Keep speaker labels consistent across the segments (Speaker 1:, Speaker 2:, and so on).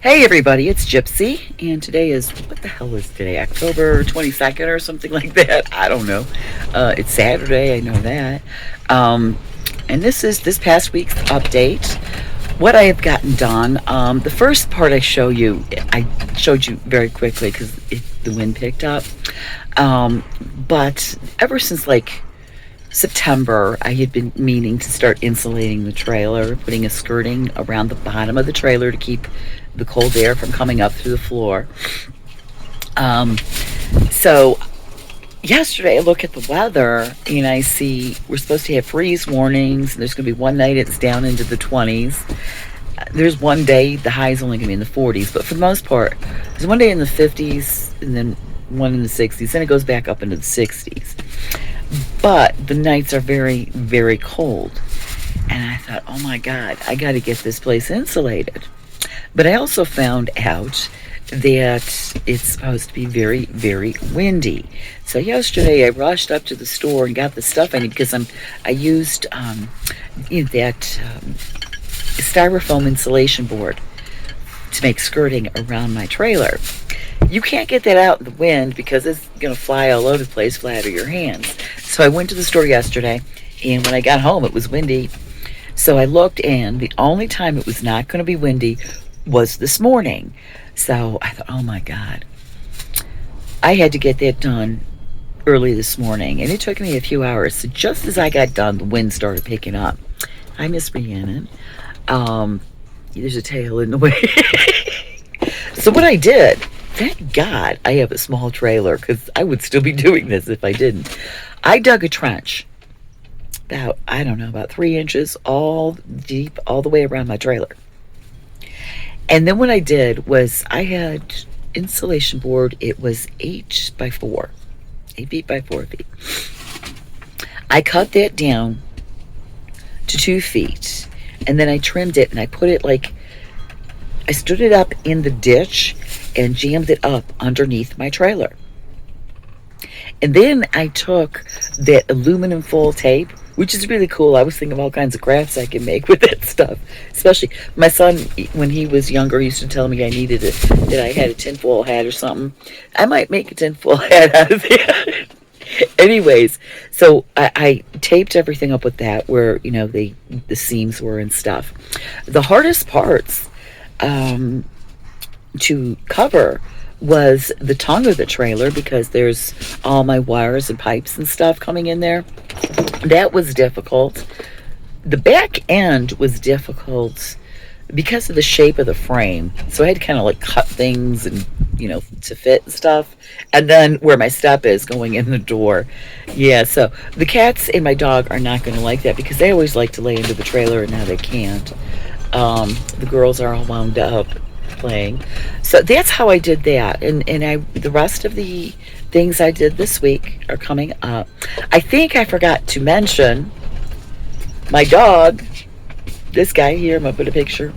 Speaker 1: Hey everybody, it's Gypsy, and today is, what the hell is today, October 22nd or something like that? I don't know. It's Saturday, I know that. Um, and this is this past week's update. What I have gotten done. The first part I showed you very quickly because the wind picked up. But ever since like September, I had been meaning to start insulating the trailer, putting a skirting around the bottom of the trailer to keep the cold air from coming up through the floor. Um, so yesterday I look at the weather and I see we're supposed to have freeze warnings. And there's going to be one night it's down into the 20s. There's one day the high is only going to be in the 40s, but for the most part, there's one day in the 50s and then one in the 60s. Then it goes back up into the 60s. But the nights are very, very cold. And I thought, oh my God, I got to get this place insulated. But I also found out that it's supposed to be very, very windy. So yesterday I rushed up to the store and got the stuff I need because I used that styrofoam insulation board to make skirting around my trailer. You can't get that out in the wind because it's going to fly all over the place, fly out of your hands. So I went to the store yesterday, and when I got home, it was windy. So I looked, and the only time it was not going to be windy was this morning. So I thought, oh my God. I had to get that done early this morning, and it took me a few hours. So just as I got done, the wind started picking up. Hi, Miss Rhiannon. There's a tail in the way. So what I did, thank God I have a small trailer because I would still be doing this if I didn't. I dug a trench about 3 inches all deep, all the way around my trailer. And then what I did was I had insulation board. It was 8 feet by 4 feet. I cut that down to 2 feet, and then I trimmed it and I put it I stood it up in the ditch and jammed it up underneath my trailer. And then I took that aluminum foil tape, which is really cool. I was thinking of all kinds of crafts I can make with that stuff. Especially my son, when he was younger, used to tell me I needed that I had a tinfoil hat or something. I might make a tinfoil hat out of that. Anyways, so I taped everything up with that where, the seams were and stuff. The hardest parts to cover was the tongue of the trailer because there's all my wires and pipes and stuff coming in there. That was difficult. The back end was difficult because of the shape of the frame. So I had to kind of cut things and, to fit and stuff. And then where my step is going in the door. Yeah, so the cats and my dog are not going to like that because they always like to lay into the trailer and now they can't. The girls are all wound up playing. So that's how I did that. And the rest of the things I did this week are coming up. I think I forgot to mention my dog. This guy here, I'm going to put a picture.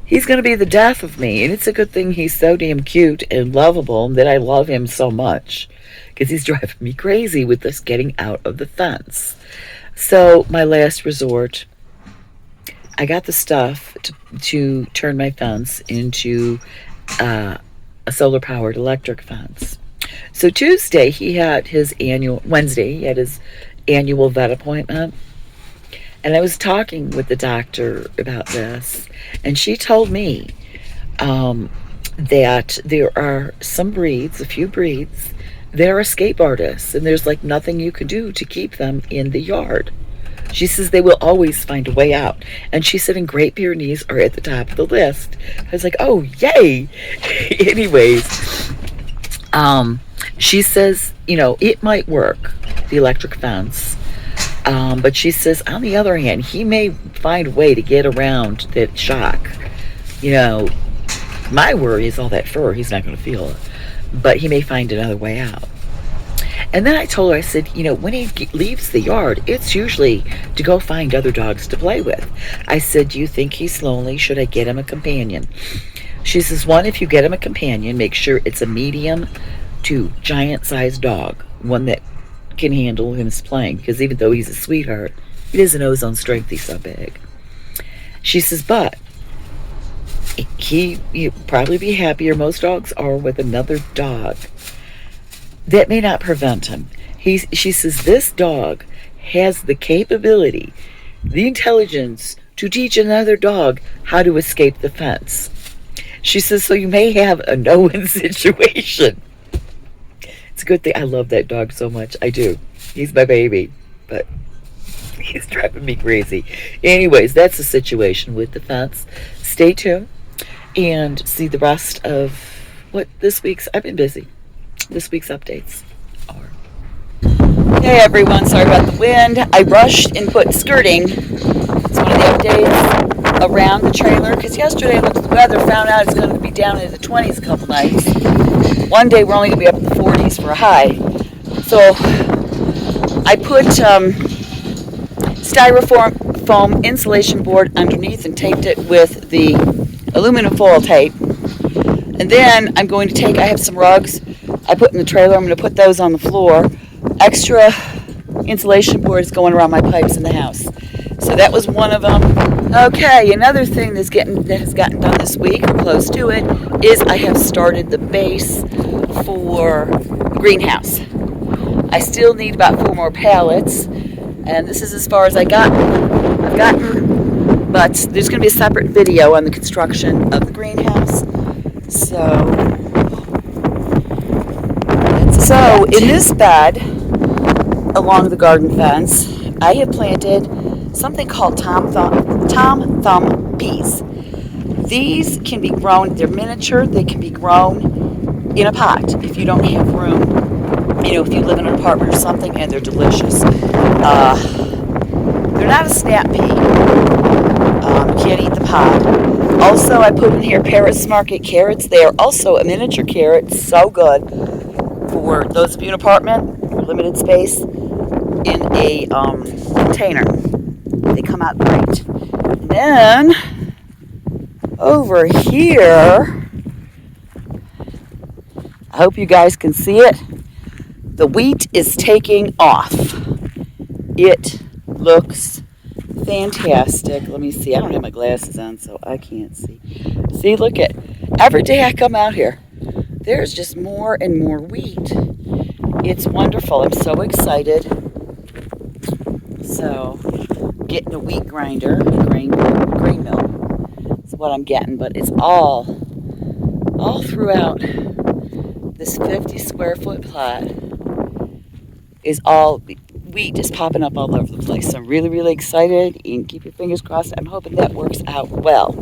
Speaker 1: He's going to be the death of me. And it's a good thing he's so damn cute and lovable that I love him so much. Because he's driving me crazy with this getting out of the fence. So my last resort, I got the stuff to turn my fence into a solar-powered electric fence. So Wednesday, he had his annual vet appointment. And I was talking with the doctor about this, and she told me that there are a few breeds, they're escape artists, and there's nothing you can do to keep them in the yard. She says they will always find a way out. And she said, and Great Pyrenees are at the top of the list. I was like, oh, yay. Anyways, she says, it might work, the electric fence. But she says, on the other hand, he may find a way to get around that shock. My worry is all that fur, he's not going to feel it. But he may find another way out. And then I told her, I said, when he leaves the yard, it's usually to go find other dogs to play with. I said, do you think he's lonely? Should I get him a companion? She says, one, if you get him a companion, make sure it's a medium to giant-sized dog, one that can handle him playing, because even though he's a sweetheart, he doesn't know his own strength, he's so big. She says, but he'd probably be happier, most dogs are, with another dog. That may not prevent him. She says, this dog has the capability, the intelligence to teach another dog how to escape the fence. She says, so you may have a no-win situation. It's a good thing. I love that dog so much. I do. He's my baby. But he's driving me crazy. Anyways, that's the situation with the fence. Stay tuned and see the rest of what this week's... I've been busy. This week's updates are... Hey everyone, sorry about the wind. I rushed and put skirting. It's one of the updates around the trailer, because yesterday I looked at the weather, found out it's going to be down into the 20s a couple nights. One day we're only going to be up in the 40s for a high. So I put styrofoam foam insulation board underneath and taped it with the aluminum foil tape. And then I'm going to take, I have some rugs I put in the trailer, I'm going to put those on the floor. Extra insulation boards going around my pipes in the house. So that was one of them. Okay, another thing that has gotten done this week, or close to it, is I have started the base for the greenhouse. I still need about 4 more pallets, and this is as far as I've gotten, but there's going to be a separate video on the construction of the greenhouse. So in this bed, along the garden fence, I have planted something called Tom Thumb peas. These can be grown, they're miniature, they can be grown in a pot if you don't have room, if you live in an apartment or something, and they're delicious. They're not a snap pea. You can't eat the pod. Also, I put in here Paris Market carrots. They are also a miniature carrot, so good for those of you in an apartment or limited space in a container. They come out great. And then over here, I hope you guys can see it. The wheat is taking off. It looks fantastic. Let me see. I don't have my glasses on, so I can't see. See, look at every day I come out here, there's just more and more wheat. It's wonderful. I'm so excited. So, getting a wheat grinder, grain mill. That's what I'm getting, but it's all throughout this 50 square foot plot is all wheat is popping up all over the place. So I'm really, really excited, and keep your fingers crossed. I'm hoping that works out well.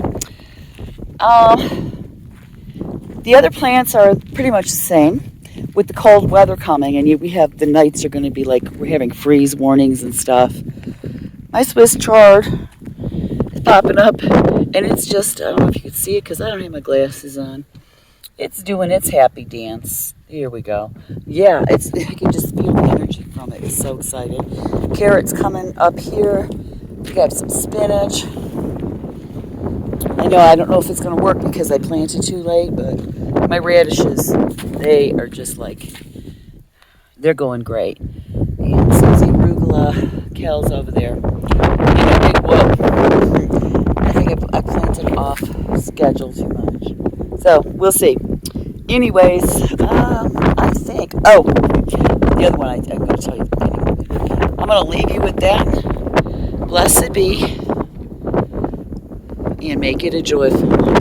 Speaker 1: The other plants are pretty much the same. With the cold weather coming, and we have the nights are going to be like we're having freeze warnings and stuff. My Swiss chard is popping up, and it's just, I don't know if you can see it because I don't have my glasses on. It's doing its happy dance. Here we go. Yeah, I can just feel the energy from it. It's so excited. Carrots coming up here. We got some spinach. I don't know if it's going to work because I planted too late, but my radishes, they are just they're going great. And Susie arugula, kales over there. Big whoop. I think I planted off schedule too much. So, we'll see. Anyways, I think, the other one I'm going to tell you. I'm going to leave you with that. Blessed be, and make it a joyful one.